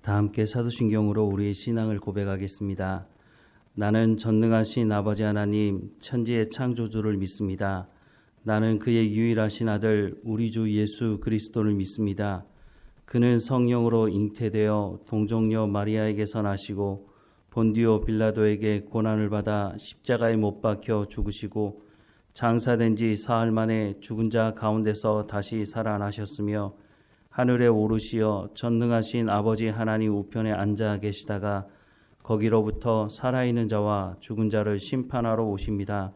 다 함께 사도신경으로 우리의 신앙을 고백하겠습니다. 나는 전능하신 아버지 하나님 천지의 창조주를 믿습니다. 나는 그의 유일하신 아들 우리 주 예수 그리스도를 믿습니다. 그는 성령으로 잉태되어 동정녀 마리아에게서 나시고 본디오 빌라도에게 고난을 받아 십자가에 못 박혀 죽으시고 장사된 지 사흘 만에 죽은 자 가운데서 다시 살아나셨으며 하늘에 오르시어 전능하신 아버지 하나님 우편에 앉아 계시다가 거기로부터 살아있는 자와 죽은 자를 심판하러 오십니다.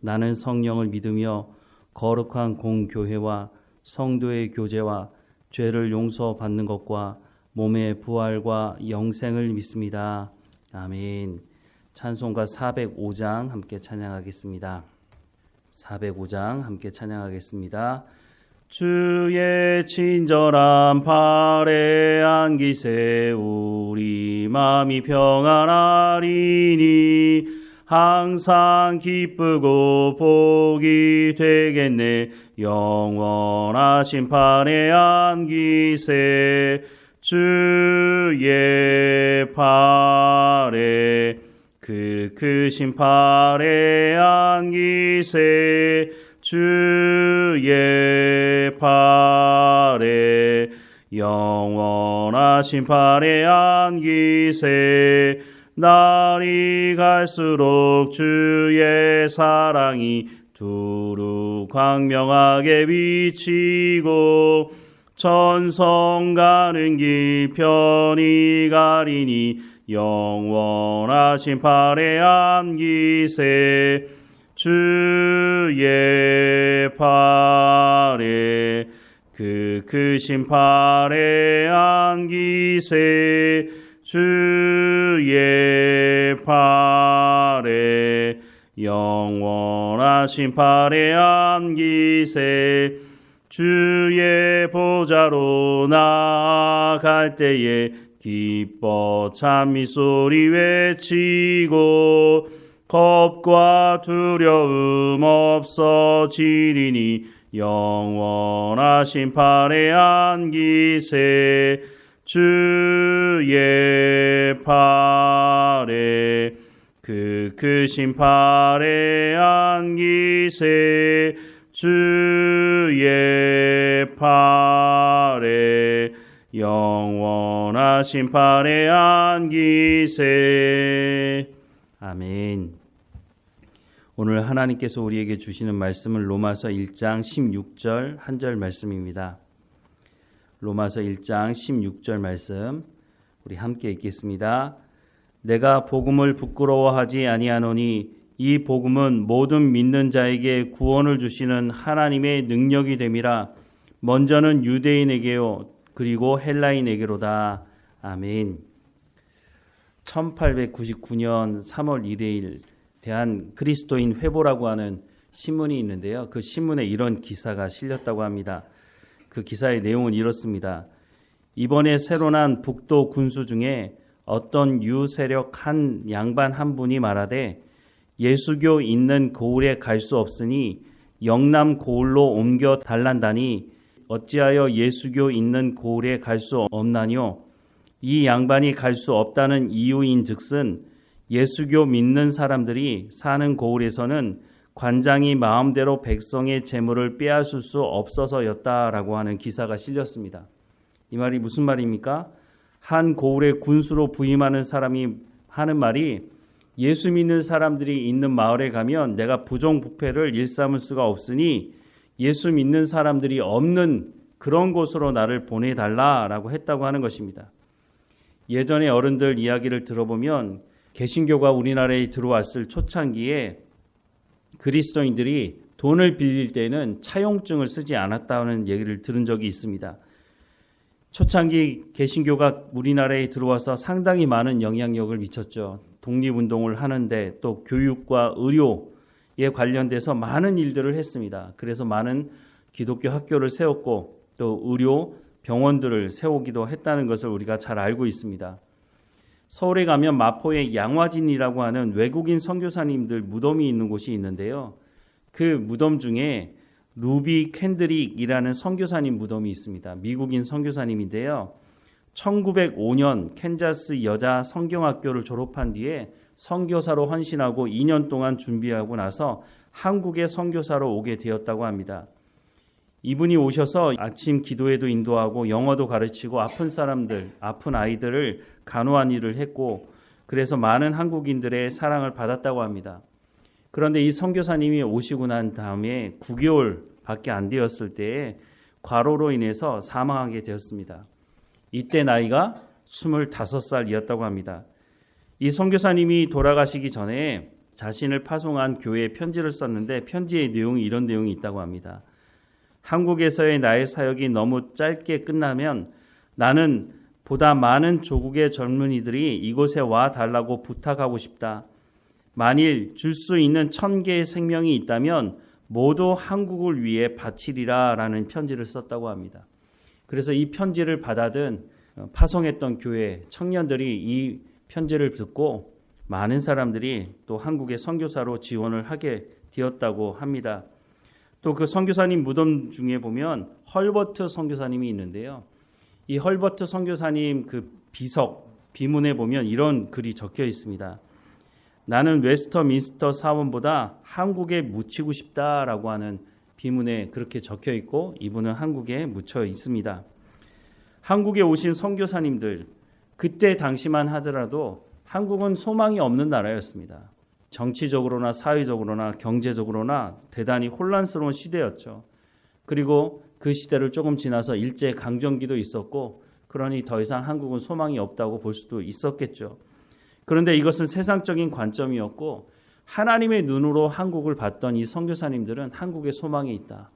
나는 성령을 믿으며 거룩한 공교회와 성도의 교제와 죄를 용서받는 것과 몸의 부활과 영생을 믿습니다. 아멘. 찬송가 405장 함께 찬양하겠습니다. 405장 함께 찬양하겠습니다. 주의 친절한 발에 안기세 우리 마음이 평안하리니 항상 기쁘고 복이 되겠네. 영원하신 발에 안기세 주의 발에 그 크신 발에 안기세 주의 발에 영원하신 발에 안기세 날이 갈수록 주의 사랑이 두루 광명하게 비치고 천성 가는 길 편히 가리니 영원하신 발에 안기세 주의 발에 그 크신 발에 안기세 주의 발에 영원하신 발에 안기세 주의 보좌로 나아갈 때에 기뻐 찬미소리 외치고 겁과 두려움 없어지리니 영원하신 발에 안기세 주의 발에 그 크신 발에 안기세 주의 발에 영원하신 발에 안기세. 아멘. 오늘 하나님께서 우리에게 주시는 말씀은 로마서 1장 16절 한 절 말씀입니다. 로마서 1장 16절 말씀 우리 함께 읽겠습니다. 내가 복음을 부끄러워하지 아니하노니 이 복음은 모든 믿는 자에게 구원을 주시는 하나님의 능력이 됨이라. 먼저는 유대인에게요 그리고 헬라인에게로다. 아멘. 1899년 3월 1일 대한 그리스도인 회보라고 하는 신문이 있는데요. 그 신문에 이런 기사가 실렸다고 합니다. 그 기사의 내용은 이렇습니다. 이번에 새로 난 북도 군수 중에 어떤 유세력 한 양반 한 분이 말하되 예수교 있는 고을에 갈 수 없으니 영남 고을로 옮겨 달란다니 어찌하여 예수교 있는 고을에 갈 수 없나뇨? 이 양반이 갈 수 없다는 이유인 즉슨 예수교 믿는 사람들이 사는 고을에서는 관장이 마음대로 백성의 재물을 빼앗을 수 없어서였다라고 하는 기사가 실렸습니다. 이 말이 무슨 말입니까? 한 고을의 군수로 부임하는 사람이 하는 말이 예수 믿는 사람들이 있는 마을에 가면 내가 부정부패를 일삼을 수가 없으니 예수 믿는 사람들이 없는 그런 곳으로 나를 보내달라라고 했다고 하는 것입니다. 예전에 어른들 이야기를 들어보면 개신교가 우리나라에 들어왔을 초창기에 그리스도인들이 돈을 빌릴 때는 차용증을 쓰지 않았다는 얘기를 들은 적이 있습니다. 초창기 개신교가 우리나라에 들어와서 상당히 많은 영향력을 미쳤죠. 독립운동을 하는데 또 교육과 의료에 관련돼서 많은 일들을 했습니다. 그래서 많은 기독교 학교를 세웠고 또 의료 병원들을 세우기도 했다는 것을 우리가 잘 알고 있습니다. 서울에 가면 마포에 양화진이라고 하는 외국인 선교사님들 무덤이 있는 곳이 있는데요. 그 무덤 중에 루비 캔드릭이라는 선교사님 무덤이 있습니다. 미국인 선교사님인데요. 1905년 캔자스 여자 성경학교를 졸업한 뒤에 선교사로 헌신하고 2년 동안 준비하고 나서 한국에 선교사로 오게 되었다고 합니다. 이분이 오셔서 아침 기도회도 인도하고 영어도 가르치고 아픈 사람들, 아픈 아이들을 간호한 일을 했고 그래서 많은 한국인들의 사랑을 받았다고 합니다. 그런데 이 선교사님이 오시고 난 다음에 9개월밖에 안 되었을 때에 과로로 인해서 사망하게 되었습니다. 이때 나이가 25살이었다고 합니다. 이 선교사님이 돌아가시기 전에 자신을 파송한 교회에 편지를 썼는데 편지의 내용이 이런 내용이 있다고 합니다. 한국에서의 나의 사역이 너무 짧게 끝나면 나는 보다 많은 조국의 젊은이들이 이곳에 와 달라고 부탁하고 싶다. 만일 줄 수 있는 1000개의 생명이 있다면 모두 한국을 위해 바치리라 라는 편지를 썼다고 합니다. 그래서 이 편지를 받아든 파송했던 교회 청년들이 이 편지를 듣고 많은 사람들이 또 한국의 선교사로 지원을 하게 되었다고 합니다. 또 그 선교사님 무덤 중에 보면 헐버트 선교사님이 있는데요. 이 헐버트 선교사님 그 비문에 보면 이런 글이 적혀 있습니다. 나는 웨스터민스터 사원보다 한국에 묻히고 싶다라고 하는 비문에 그렇게 적혀 있고 이분은 한국에 묻혀 있습니다. 한국에 오신 선교사님들 그때 당시만 하더라도 한국은 소망이 없는 나라였습니다. 정치적으로나 사회적으로나 경제적으로나 대단히 혼란스러운 시대였죠. 그리고 그 시대를 조금 지나서 일제강점기도 있었고 그러니 더 이상 한국은 소망이 없다고 볼 수도 있었겠죠. 그런데 이것은 세상적인 관점이었고 하나님의 눈으로 한국을 봤던 이 선교사님들은 한국에 소망이 있다.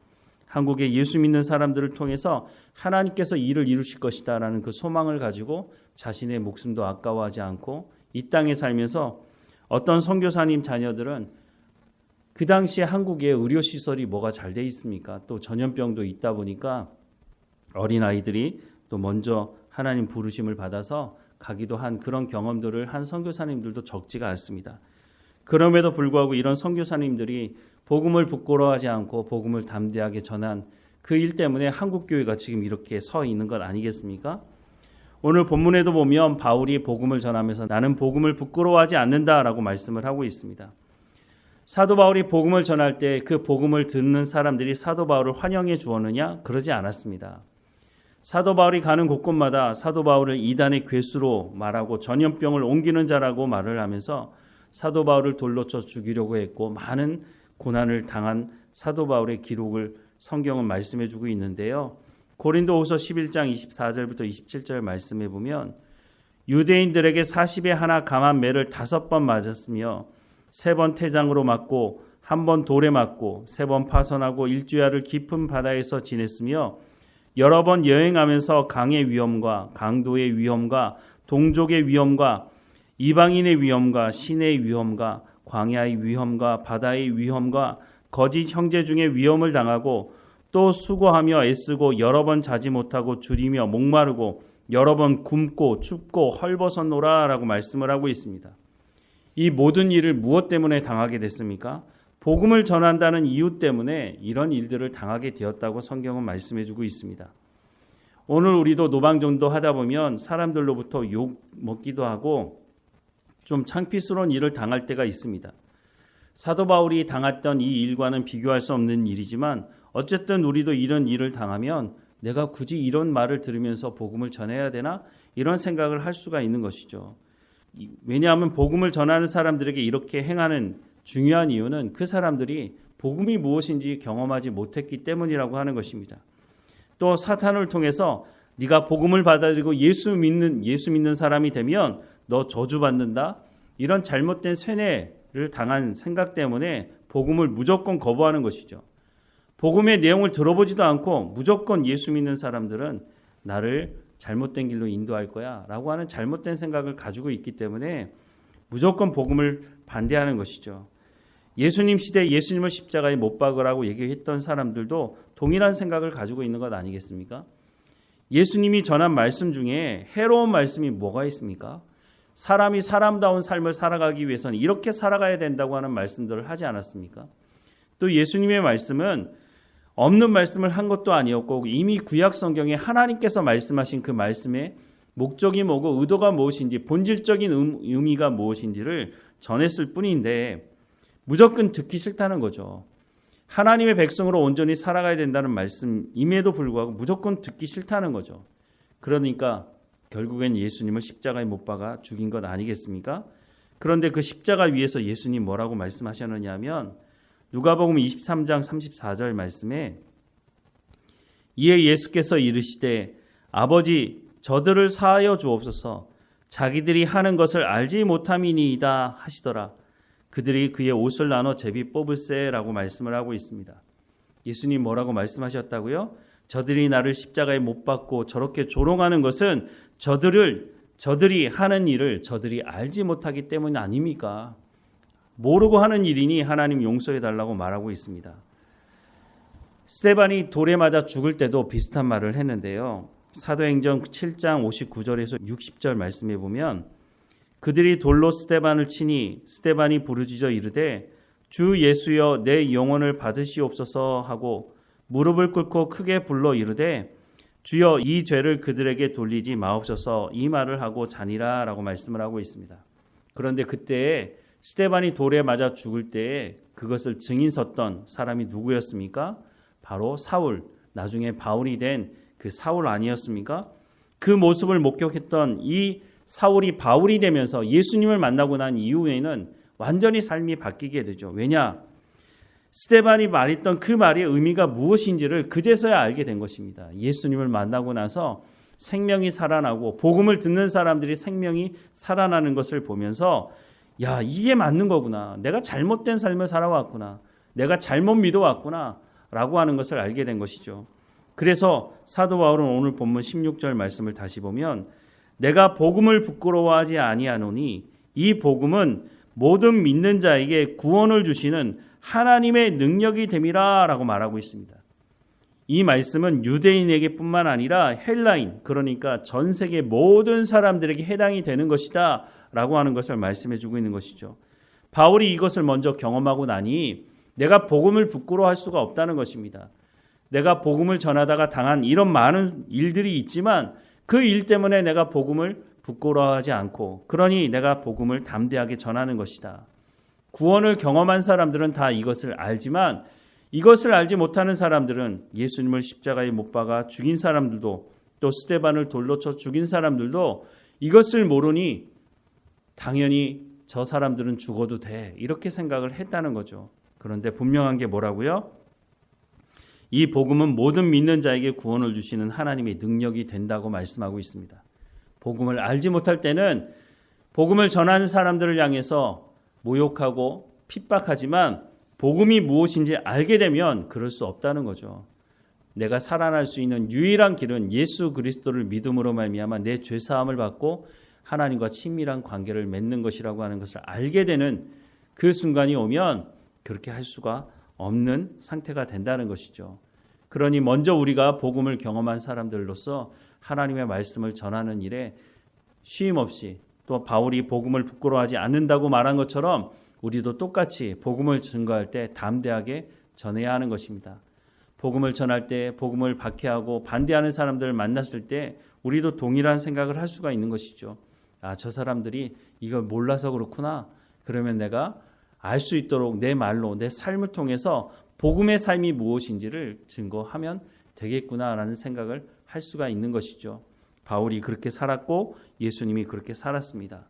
한국에 예수 믿는 사람들을 통해서 하나님께서 일을 이루실 것이다 라는 그 소망을 가지고 자신의 목숨도 아까워하지 않고 이 땅에 살면서 어떤 선교사님 자녀들은 그 당시에 한국에 의료시설이 뭐가 잘 돼 있습니까? 또 전염병도 있다 보니까 어린아이들이 또 먼저 하나님 부르심을 받아서 가기도 한 그런 경험들을 한 선교사님들도 적지가 않습니다. 그럼에도 불구하고 이런 선교사님들이 복음을 부끄러워하지 않고 복음을 담대하게 전한 그 일 때문에 한국교회가 지금 이렇게 서 있는 것 아니겠습니까? 오늘 본문에도 보면 바울이 복음을 전하면서 나는 복음을 부끄러워하지 않는다라고 말씀을 하고 있습니다. 사도 바울이 복음을 전할 때 그 복음을 듣는 사람들이 사도 바울을 환영해 주었느냐? 그러지 않았습니다. 사도 바울이 가는 곳곳마다 사도 바울을 이단의 괴수로 말하고 전염병을 옮기는 자라고 말을 하면서 사도 바울을 돌로 쳐 죽이려고 했고 많은 고난을 당한 사도 바울의 기록을 성경은 말씀해 주고 있는데요. 고린도후서 11장 24절부터 27절 말씀해 보면 유대인들에게 40에 하나 감한 매를 5번 맞았으며 3번 태장으로 맞고 1번 돌에 맞고 3번 파선하고 일주야를 깊은 바다에서 지냈으며 여러 번 여행하면서 강의 위험과 강도의 위험과 동족의 위험과 이방인의 위험과 신의 위험과 광야의 위험과 바다의 위험과 거짓 형제 중에 위험을 당하고 또 수고하며 애쓰고 여러 번 자지 못하고 줄이며 목마르고 여러 번 굶고 춥고 헐벗었노라 라고 말씀을 하고 있습니다. 이 모든 일을 무엇 때문에 당하게 됐습니까? 복음을 전한다는 이유 때문에 이런 일들을 당하게 되었다고 성경은 말씀해 주고 있습니다. 오늘 우리도 노방전도 하다 보면 사람들로부터 욕 먹기도 하고 좀 창피스러운 일을 당할 때가 있습니다. 사도 바울이 당했던 이 일과는 비교할 수 없는 일이지만 어쨌든 우리도 이런 일을 당하면 내가 굳이 이런 말을 들으면서 복음을 전해야 되나? 이런 생각을 할 수가 있는 것이죠. 왜냐하면 복음을 전하는 사람들에게 이렇게 행하는 중요한 이유는 그 사람들이 복음이 무엇인지 경험하지 못했기 때문이라고 하는 것입니다. 또 사탄을 통해서 네가 복음을 받아들이고 예수 믿는 사람이 되면 너 저주받는다. 이런 잘못된 세뇌를 당한 생각 때문에 복음을 무조건 거부하는 것이죠. 복음의 내용을 들어보지도 않고 무조건 예수 믿는 사람들은 나를 잘못된 길로 인도할 거야 라고 하는 잘못된 생각을 가지고 있기 때문에 무조건 복음을 반대하는 것이죠. 예수님 시대에 예수님을 십자가에 못 박으라고 얘기했던 사람들도 동일한 생각을 가지고 있는 것 아니겠습니까? 예수님이 전한 말씀 중에 해로운 말씀이 뭐가 있습니까? 사람이 사람다운 삶을 살아가기 위해서는 이렇게 살아가야 된다고 하는 말씀들을 하지 않았습니까? 또 예수님의 말씀은 없는 말씀을 한 것도 아니었고 이미 구약 성경에 하나님께서 말씀하신 그 말씀에 목적이 뭐고 의도가 무엇인지, 본질적인 의미가 무엇인지를 전했을 뿐인데 무조건 듣기 싫다는 거죠. 하나님의 백성으로 온전히 살아가야 된다는 말씀임에도 불구하고 무조건 듣기 싫다는 거죠. 그러니까 결국엔 예수님을 십자가에 못 박아 죽인 것 아니겠습니까? 그런데 그 십자가 위에서 예수님 뭐라고 말씀하셨느냐 하면 누가복음 23장 34절 말씀에 이에 예수께서 이르시되 아버지 저들을 사하여 주옵소서 자기들이 하는 것을 알지 못함이니이다 하시더라. 그들이 그의 옷을 나눠 제비 뽑을세라고 말씀을 하고 있습니다. 예수님 뭐라고 말씀하셨다고요? 저들이 나를 십자가에 못 박고 저렇게 조롱하는 것은 저들이 하는 일을 저들이 알지 못하기 때문 아닙니까? 모르고 하는 일이니 하나님 용서해 달라고 말하고 있습니다. 스데반이 돌에 맞아 죽을 때도 비슷한 말을 했는데요. 사도행전 7장 59절에서 60절 말씀해 보면 그들이 돌로 스데반을 치니 스데반이 부르짖어 이르되 주 예수여 내 영혼을 받으시옵소서 하고 무릎을 꿇고 크게 불러 이르되 주여 이 죄를 그들에게 돌리지 마옵소서 이 말을 하고 자니라 라고 말씀을 하고 있습니다. 그런데 그때 스데반이 돌에 맞아 죽을 때에 그것을 증인 섰던 사람이 누구였습니까? 바로 사울, 나중에 바울이 된 그 사울 아니었습니까? 그 모습을 목격했던 이 사울이 바울이 되면서 예수님을 만나고 난 이후에는 완전히 삶이 바뀌게 되죠. 왜냐? 스데반이 말했던 그 말의 의미가 무엇인지를 그제서야 알게 된 것입니다. 예수님을 만나고 나서 생명이 살아나고 복음을 듣는 사람들이 생명이 살아나는 것을 보면서 야, 이게 맞는 거구나. 내가 잘못된 삶을 살아왔구나. 내가 잘못 믿어왔구나. 라고 하는 것을 알게 된 것이죠. 그래서 사도 바울은 오늘 본문 16절 말씀을 다시 보면 내가 복음을 부끄러워하지 아니하노니 이 복음은 모든 믿는 자에게 구원을 주시는 하나님의 능력이 됨이라 라고 말하고 있습니다. 이 말씀은 유대인에게 뿐만 아니라 헬라인, 그러니까 전 세계 모든 사람들에게 해당이 되는 것이다 라고 하는 것을 말씀해 주고 있는 것이죠. 바울이 이것을 먼저 경험하고 나니 내가 복음을 부끄러워할 수가 없다는 것입니다. 내가 복음을 전하다가 당한 이런 많은 일들이 있지만 그 일 때문에 내가 복음을 부끄러워하지 않고 그러니 내가 복음을 담대하게 전하는 것이다. 구원을 경험한 사람들은 다 이것을 알지만 이것을 알지 못하는 사람들은 예수님을 십자가에 못 박아 죽인 사람들도 또 스데반을 돌로 쳐 죽인 사람들도 이것을 모르니 당연히 저 사람들은 죽어도 돼 이렇게 생각을 했다는 거죠. 그런데 분명한 게 뭐라고요? 이 복음은 모든 믿는 자에게 구원을 주시는 하나님의 능력이 된다고 말씀하고 있습니다. 복음을 알지 못할 때는 복음을 전하는 사람들을 향해서 모욕하고 핍박하지만 복음이 무엇인지 알게 되면 그럴 수 없다는 거죠. 내가 살아날 수 있는 유일한 길은 예수 그리스도를 믿음으로 말미암아 내 죄사함을 받고 하나님과 친밀한 관계를 맺는 것이라고 하는 것을 알게 되는 그 순간이 오면 그렇게 할 수가 없는 상태가 된다는 것이죠. 그러니 먼저 우리가 복음을 경험한 사람들로서 하나님의 말씀을 전하는 일에 쉼 없이 또 바울이 복음을 부끄러워하지 않는다고 말한 것처럼 우리도 똑같이 복음을 증거할 때 담대하게 전해야 하는 것입니다. 복음을 전할 때 복음을 박해하고 반대하는 사람들을 만났을 때 우리도 동일한 생각을 할 수가 있는 것이죠. 아, 저 사람들이 이걸 몰라서 그렇구나. 그러면 내가 알 수 있도록 내 말로 내 삶을 통해서 복음의 삶이 무엇인지를 증거하면 되겠구나라는 생각을 할 수가 있는 것이죠. 바울이 그렇게 살았고 예수님이 그렇게 살았습니다.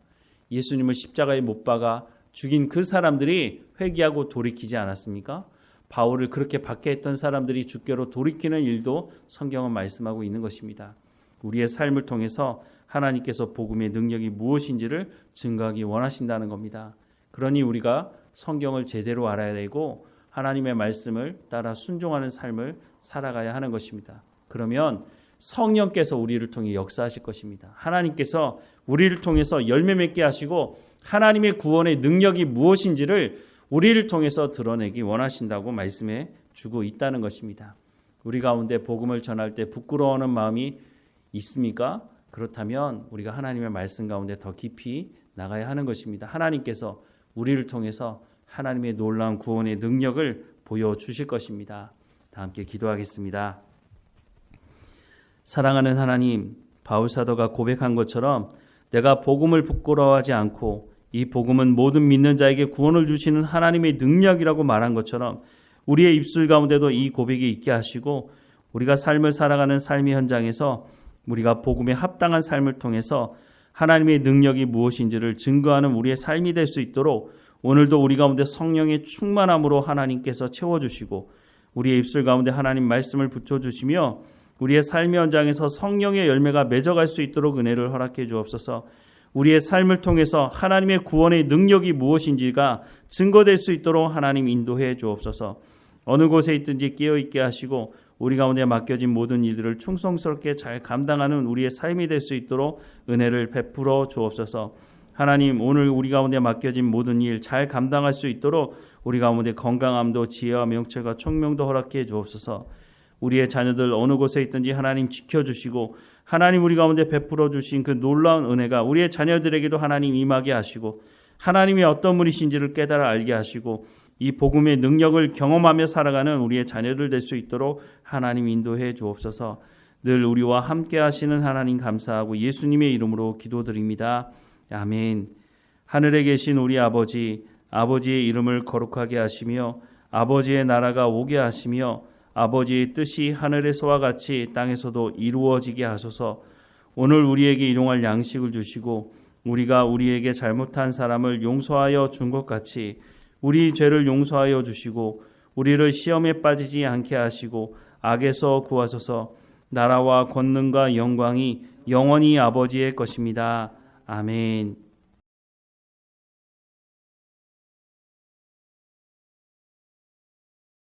예수님을 십자가에 못 박아 죽인 그 사람들이 회개하고 돌이키지 않았습니까? 바울을 그렇게 박해했던 사람들이 주께로 돌이키는 일도 성경은 말씀하고 있는 것입니다. 우리의 삶을 통해서 하나님께서 복음의 능력이 무엇인지를 증거하기 원하신다는 겁니다. 그러니 우리가 성경을 제대로 알아야 되고 하나님의 말씀을 따라 순종하는 삶을 살아가야 하는 것입니다. 그러면 성령께서 우리를 통해 역사하실 것입니다. 하나님께서 우리를 통해서 열매 맺게 하시고 하나님의 구원의 능력이 무엇인지를 우리를 통해서 드러내기 원하신다고 말씀해 주고 있다는 것입니다. 우리 가운데 복음을 전할 때 부끄러워하는 마음이 있습니까? 그렇다면 우리가 하나님의 말씀 가운데 더 깊이 나가야 하는 것입니다. 하나님께서 우리를 통해서 하나님의 놀라운 구원의 능력을 보여주실 것입니다. 다 함께 기도하겠습니다. 사랑하는 하나님, 바울 사도가 고백한 것처럼 내가 복음을 부끄러워하지 않고 이 복음은 모든 믿는 자에게 구원을 주시는 하나님의 능력이라고 말한 것처럼 우리의 입술 가운데도 이 고백이 있게 하시고 우리가 삶을 살아가는 삶의 현장에서 우리가 복음에 합당한 삶을 통해서 하나님의 능력이 무엇인지를 증거하는 우리의 삶이 될 수 있도록 오늘도 우리 가운데 성령의 충만함으로 하나님께서 채워주시고 우리의 입술 가운데 하나님 말씀을 붙여주시며 우리의 삶의 현장에서 성령의 열매가 맺어갈 수 있도록 은혜를 허락해 주옵소서. 우리의 삶을 통해서 하나님의 구원의 능력이 무엇인지가 증거될 수 있도록 하나님 인도해 주옵소서. 어느 곳에 있든지 깨어있게 하시고 우리 가운데 맡겨진 모든 일들을 충성스럽게 잘 감당하는 우리의 삶이 될 수 있도록 은혜를 베풀어 주옵소서. 하나님, 오늘 우리 가운데 맡겨진 모든 일 잘 감당할 수 있도록 우리 가운데 건강함도 지혜와 명철과 총명도 허락해 주옵소서. 우리의 자녀들 어느 곳에 있든지 하나님 지켜주시고 하나님 우리 가운데 베풀어 주신 그 놀라운 은혜가 우리의 자녀들에게도 하나님 임하게 하시고 하나님이 어떤 분이신지를 깨달아 알게 하시고 이 복음의 능력을 경험하며 살아가는 우리의 자녀들 될 수 있도록 하나님 인도해 주옵소서. 늘 우리와 함께 하시는 하나님 감사하고 예수님의 이름으로 기도드립니다. 아멘. 하늘에 계신 우리 아버지, 아버지의 이름을 거룩하게 하시며 아버지의 나라가 오게 하시며 아버지의 뜻이 하늘에서와 같이 땅에서도 이루어지게 하소서. 오늘 우리에게 일용할 양식을 주시고 우리가 우리에게 잘못한 사람을 용서하여 준 것 같이 우리 죄를 용서하여 주시고 우리를 시험에 빠지지 않게 하시고 악에서 구하소서. 나라와 권능과 영광이 영원히 아버지의 것입니다. 아멘.